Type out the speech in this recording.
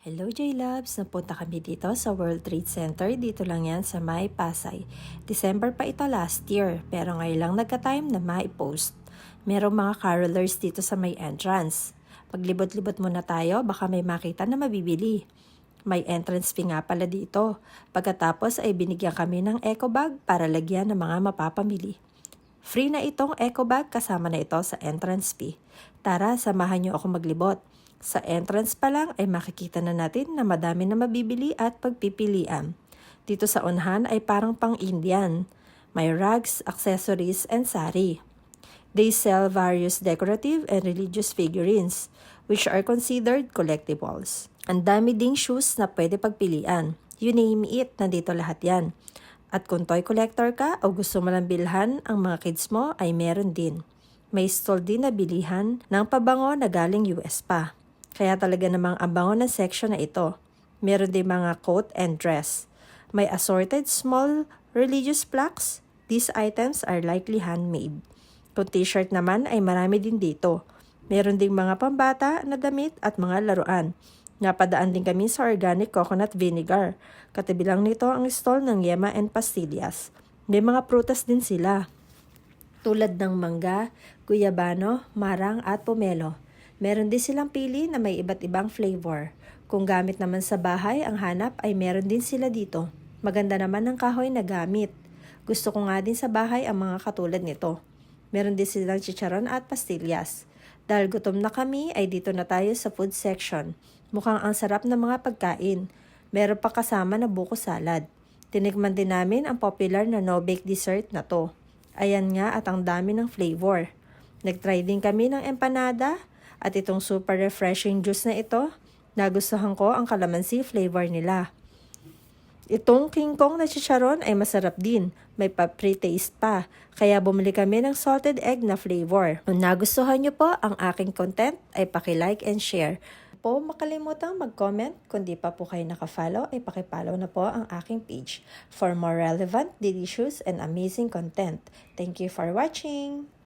Hello J-Labs! Napunta kami dito sa World Trade Center. Dito lang yan sa May Pasay. December pa ito last year, pero ngayon lang nagka-time na mai-post. Merong mga carolers dito sa may entrance. Paglibot-libot muna tayo, baka may makita na mabibili. May entrance fee nga pala dito. Pagkatapos ay binigyan kami ng eco bag para lagyan ng mga mapapamili. Free na itong eco bag, kasama na ito sa entrance fee. Tara, samahan niyo ako maglibot. Sa entrance pa lang ay makikita na natin na madami na mabibili at pagpipilian. Dito sa unahan ay parang pang-Indian. May rugs, accessories, and sari. They sell various decorative and religious figurines, which are considered collectibles. Ang dami ding shoes na pwede pagpilian. You name it, nandito lahat yan. At kung toy collector ka o gusto mo lang bilhan ang mga kids mo, ay meron din. May stall din na bilihan ng pabango na galing US pa. Kaya talaga namang ang bango ng section na ito. Meron din mga coat and dress. May assorted small religious plaques. These items are likely handmade. Kung t-shirt naman ay marami din dito. Meron ding mga pambata na damit at mga laruan. Napadaan din kami sa organic coconut vinegar. Katabi lang nito ang stall ng yema and pastillas. May mga prutas din sila, tulad ng mangga, guyabano, marang at pomelo. Meron din silang pili na may iba't ibang flavor. Kung gamit naman sa bahay ang hanap ay meron din sila dito. Maganda naman ang kahoy na gamit. Gusto ko nga din sa bahay ang mga katulad nito. Meron din silang chicharon at pastillas. Dahil gutom na kami ay dito na tayo sa food section. Mukhang ang sarap ng mga pagkain. Meron pa kasama na buko salad. Tinikman din namin ang popular na no-bake dessert na to. Ayan nga at ang dami ng flavor. Nagtry din kami ng empanada. At itong super refreshing juice na ito, nagustuhan ko ang calamansi flavor nila. Itong King Kong na chicharon ay masarap din, may pa-pre-taste pa, kaya bumili kami ng salted egg na flavor. Kung nagustuhan nyo po ang aking content ay paki-like and share. Po makalimutang mag-comment, kung di pa po kayo naka-follow ay paki-follow na po ang aking page for more relevant, delicious, and amazing content. Thank you for watching!